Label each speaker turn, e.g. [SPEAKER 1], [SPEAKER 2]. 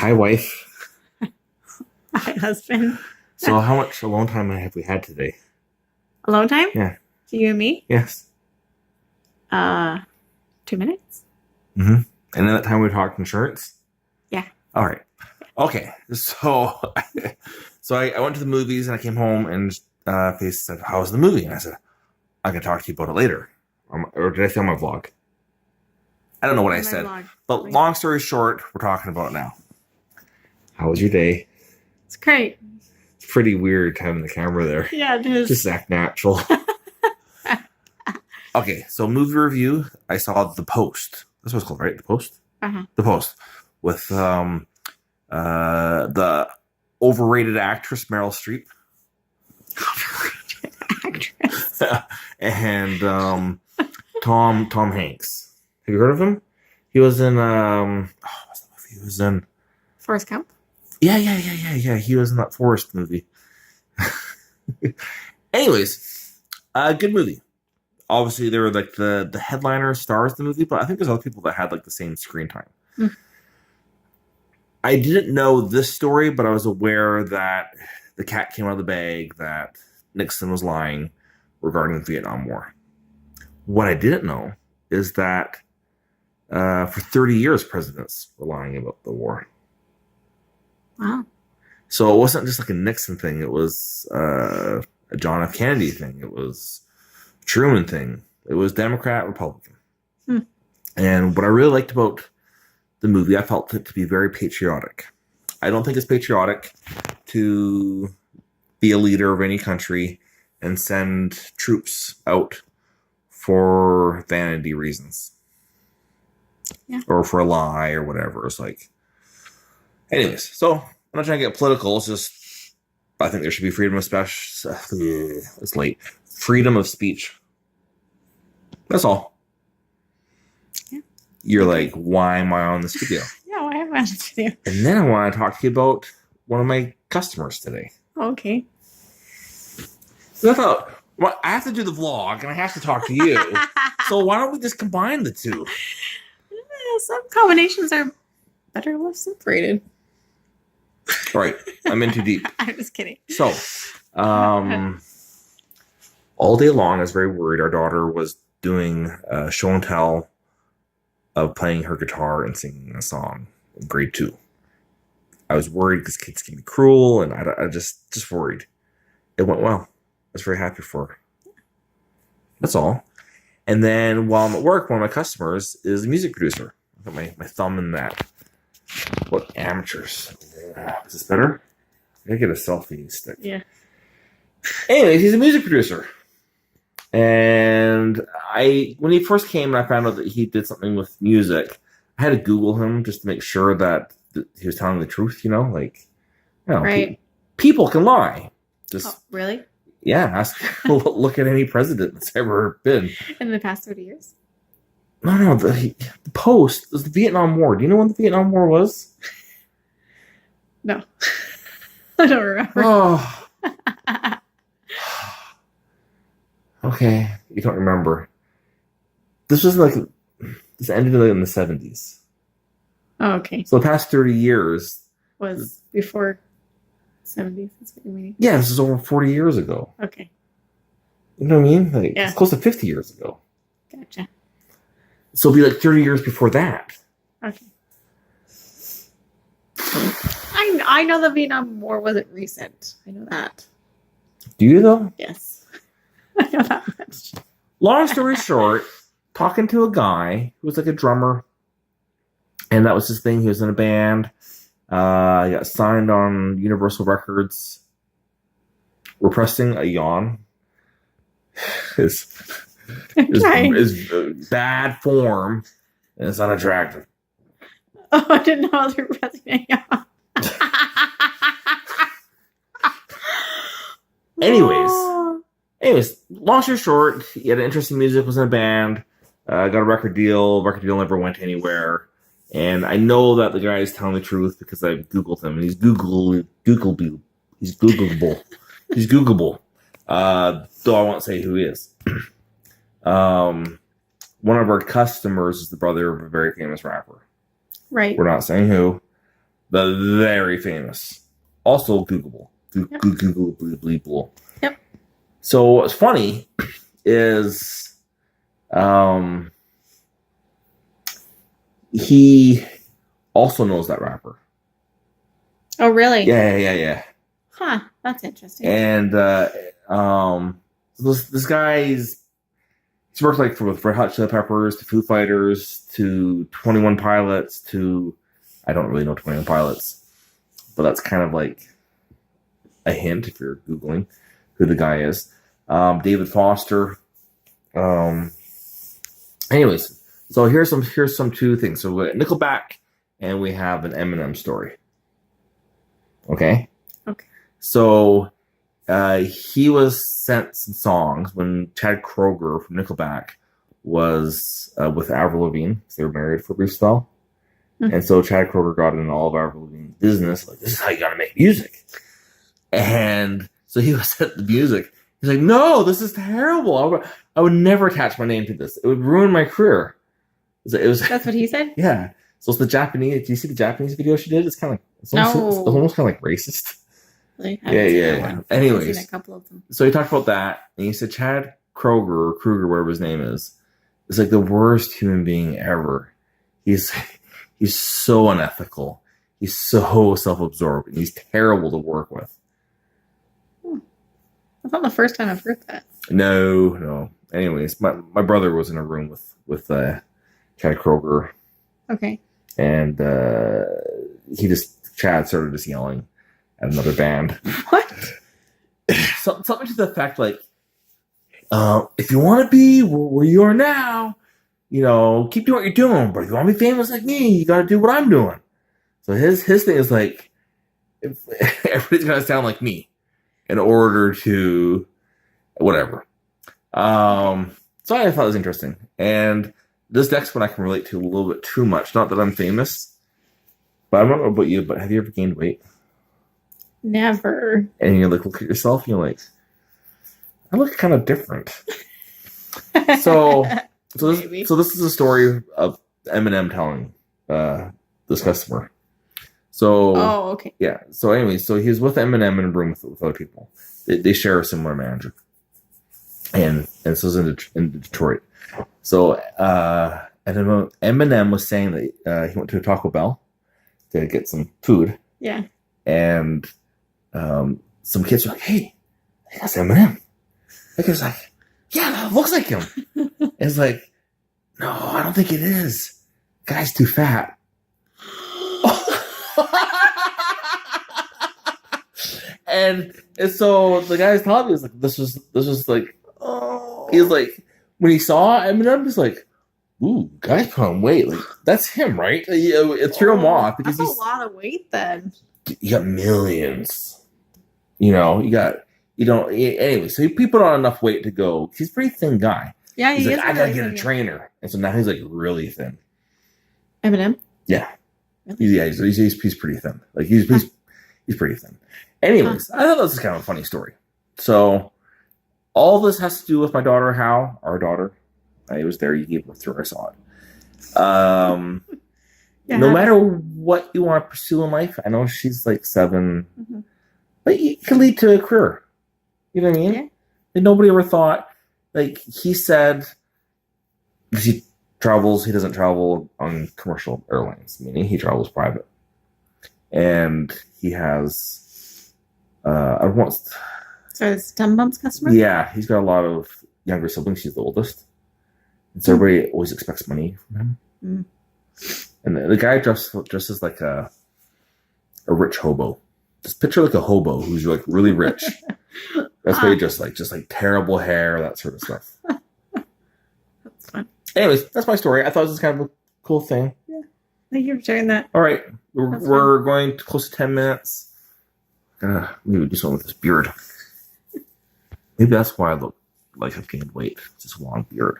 [SPEAKER 1] Hi, wife.
[SPEAKER 2] Hi, husband.
[SPEAKER 1] So how much alone time have we had today?
[SPEAKER 2] Alone time?
[SPEAKER 1] Yeah.
[SPEAKER 2] To you and me?
[SPEAKER 1] Yes.
[SPEAKER 2] 2 minutes?
[SPEAKER 1] Mm-hmm. And then that time we talked insurance?
[SPEAKER 2] Yeah.
[SPEAKER 1] All right. Okay. So I went to the movies and I came home and Faith said, how was the movie? And I said, I can talk to you about it later. Or did I say on my vlog? I don't know what I said. But long story short, we're talking about it now. How was your day?
[SPEAKER 2] It's great.
[SPEAKER 1] It's pretty weird having the camera there.
[SPEAKER 2] Yeah, it is.
[SPEAKER 1] Just act natural. Okay, so movie review. I saw The Post. That's what it's called, right? The Post?
[SPEAKER 2] Uh-huh.
[SPEAKER 1] The Post. With the overrated actress, Meryl Streep.
[SPEAKER 2] Overrated actress.
[SPEAKER 1] And Tom Hanks. Have you heard of him? He was in what's the movie he was in?
[SPEAKER 2] Forrest Gump?
[SPEAKER 1] Yeah. He was in that Forrest movie. Anyways, good movie. Obviously, they were like the headliner stars of the movie, but I think there's other people that had like the same screen time. Mm. I didn't know this story, but I was aware that the cat came out of the bag that Nixon was lying regarding the Vietnam War. What I didn't know is that for 30 years, presidents were lying about the war.
[SPEAKER 2] Wow.
[SPEAKER 1] So it wasn't just like a Nixon thing. It was a John F. Kennedy thing. It was a Truman thing. It was Democrat, Republican. Hmm. And what I really liked about the movie, I felt it to be very patriotic. I don't think it's patriotic to be a leader of any country and send troops out for vanity reasons. Yeah. Or for a lie or whatever. It's like, anyways, so I'm not trying to get political. It's just, I think there should be freedom of speech. It's late. Freedom of speech. That's all. Yeah. You're like, why am I on this video?
[SPEAKER 2] Yeah, why am I on this video?
[SPEAKER 1] And then I want to talk to you about one of my customers today.
[SPEAKER 2] Okay.
[SPEAKER 1] So I thought, well, I have to do the vlog and I have to talk to you. So why don't we just combine the two?
[SPEAKER 2] Some combinations are better left separated.
[SPEAKER 1] All right, I'm in too deep.
[SPEAKER 2] I'm just kidding.
[SPEAKER 1] So, all day long, I was very worried. Our daughter was doing a show and tell of playing her guitar and singing a song in grade 2. I was worried because kids can be cruel, and I just worried. It went well. I was very happy for her. That's all. And then while I'm at work, one of my customers is a music producer. I got my thumb in that. What amateurs? Is this better? I gotta get a selfie stick.
[SPEAKER 2] Yeah.
[SPEAKER 1] Anyways, he's a music producer. And when he first came and I found out that he did something with music, I had to Google him just to make sure that he was telling the truth, like,
[SPEAKER 2] right.
[SPEAKER 1] People can lie. Just
[SPEAKER 2] really?
[SPEAKER 1] Yeah, look at any president that's ever been.
[SPEAKER 2] In the past 30 years?
[SPEAKER 1] No, the Post was the Vietnam War. Do you know when the Vietnam War was?
[SPEAKER 2] No. I don't remember.
[SPEAKER 1] Oh. Okay, you don't remember. This ended in the 70s.
[SPEAKER 2] Oh, okay.
[SPEAKER 1] So the past 30 years
[SPEAKER 2] was before 70s. That's what you mean?
[SPEAKER 1] Yeah, this is over 40 years ago.
[SPEAKER 2] Okay.
[SPEAKER 1] You know what I mean? Like,
[SPEAKER 2] yeah.
[SPEAKER 1] It's close to 50 years ago.
[SPEAKER 2] Gotcha.
[SPEAKER 1] So it'll be like 30 years before that.
[SPEAKER 2] Okay. I know the Vietnam War wasn't recent. I know that.
[SPEAKER 1] Do you, though?
[SPEAKER 2] Yes. I know that much.
[SPEAKER 1] Long story short, talking to a guy who was like a drummer, and that was his thing. He was in a band. He got signed on Universal Records. Repressing a yawn is bad form, and it's unattractive.
[SPEAKER 2] Oh, I didn't know I was repressing a yawn.
[SPEAKER 1] Anyways, long story short, he had interesting music, was in a band, got a record deal. Record deal never went anywhere. And I know that the guy is telling the truth because I Googled him, and he's Googleable. He's Googleable. Though I won't say who he is. One of our customers is the brother of a very famous rapper.
[SPEAKER 2] Right.
[SPEAKER 1] We're not saying who. The very famous. Also Googleable.
[SPEAKER 2] Yep.
[SPEAKER 1] Googleable.
[SPEAKER 2] Yep.
[SPEAKER 1] So what's funny is he also knows that rapper.
[SPEAKER 2] Oh, really?
[SPEAKER 1] Yeah.
[SPEAKER 2] Huh. That's interesting.
[SPEAKER 1] And this guy's he's worked like with Red Hot Chili Peppers to Foo Fighters to 21 Pilots to I don't really know 21 Pilots, but that's kind of like a hint if you're Googling who the guy is. David Foster. Anyways, so here's some two things. So we got Nickelback and we have an Eminem story. Okay. So he was sent some songs when Chad Kroeger from Nickelback was with Avril Lavigne. So they were married for a brief spell. And so Chad Kroeger got in all of Avril Lavigne's business. Like, this is how you got to make music. And so he was sent the music. He's like, no, this is terrible. I would never attach my name to this. It would ruin my career. It was
[SPEAKER 2] That's what he said?
[SPEAKER 1] Yeah. So it's the Japanese. Do you see the Japanese video she did? It's kind of it's almost kind of like racist.
[SPEAKER 2] Really?
[SPEAKER 1] Yeah. Anyways,
[SPEAKER 2] I've seen a couple of them.
[SPEAKER 1] So he talked about that, and he said Chad Kroeger, or Kruger, whatever his name is like the worst human being ever. He's so unethical. He's so self-absorbed, and he's terrible to work with.
[SPEAKER 2] That's not the first time I've heard that.
[SPEAKER 1] No. Anyways, my brother was in a room with Chad Kroeger.
[SPEAKER 2] Okay.
[SPEAKER 1] And Chad started just yelling at another band.
[SPEAKER 2] What?
[SPEAKER 1] Something to the effect like, if you want to be where you are now, keep doing what you're doing. But if you want to be famous like me, you got to do what I'm doing. So his thing is like, everybody's got to sound like me in order to whatever. So I thought it was interesting. And this next one I can relate to a little bit too much. Not that I'm famous, but I don't know about you, but have you ever gained weight?
[SPEAKER 2] Never.
[SPEAKER 1] And you're like, look at yourself, and you're like, I look kind of different. So this is a story of Eminem telling this customer. So
[SPEAKER 2] okay.
[SPEAKER 1] Yeah. So anyway, so he was with Eminem in a room with other people. They share a similar manager, and this was in Detroit. So Eminem was saying that he went to a Taco Bell to get some food.
[SPEAKER 2] Yeah.
[SPEAKER 1] And some kids were like, "Hey, that's Eminem." The kid's like, "Yeah, that looks like him." It's like, "No, I don't think it is. Guy's too fat." and so the guy's telling me, was like, this was like, oh, he's like, when he saw Eminem, he's like, "Ooh, guy's put on weight. Like, that's him, right?" It threw him off because
[SPEAKER 2] that's a lot of weight then.
[SPEAKER 1] You got millions. Anyway, so he put on enough weight to go. He's a pretty thin guy.
[SPEAKER 2] Yeah,
[SPEAKER 1] he's like, I gotta
[SPEAKER 2] really
[SPEAKER 1] get a trainer. And so now he's like really thin.
[SPEAKER 2] Eminem?
[SPEAKER 1] Yeah.
[SPEAKER 2] Really?
[SPEAKER 1] He's pretty thin. Like he's pretty thin. Anyways, I thought this was kind of a funny story. So all this has to do with my daughter, our daughter. I was there, you gave birth to her, I saw it. No matter what you want to pursue in life, I know she's like 7, but it can lead to a career. You know what I mean?
[SPEAKER 2] Yeah.
[SPEAKER 1] And nobody ever thought, like he said, because he doesn't travel on commercial airlines, meaning he travels private. And he has,
[SPEAKER 2] So it's Dumb Bum's customer?
[SPEAKER 1] Yeah, he's got a lot of younger siblings. He's the oldest. And so everybody always expects money from him. And the guy dresses like a rich hobo. Just picture like a hobo who's like really rich. That's what he just like terrible hair, that sort of stuff.
[SPEAKER 2] That's fun.
[SPEAKER 1] Anyways, that's my story. I thought this was kind of a cool thing.
[SPEAKER 2] Yeah. Thank you for sharing that.
[SPEAKER 1] All right. We're going to close to 10 minutes. Maybe do something with this beard. Maybe that's why I look like I've gained weight. It's just a long beard.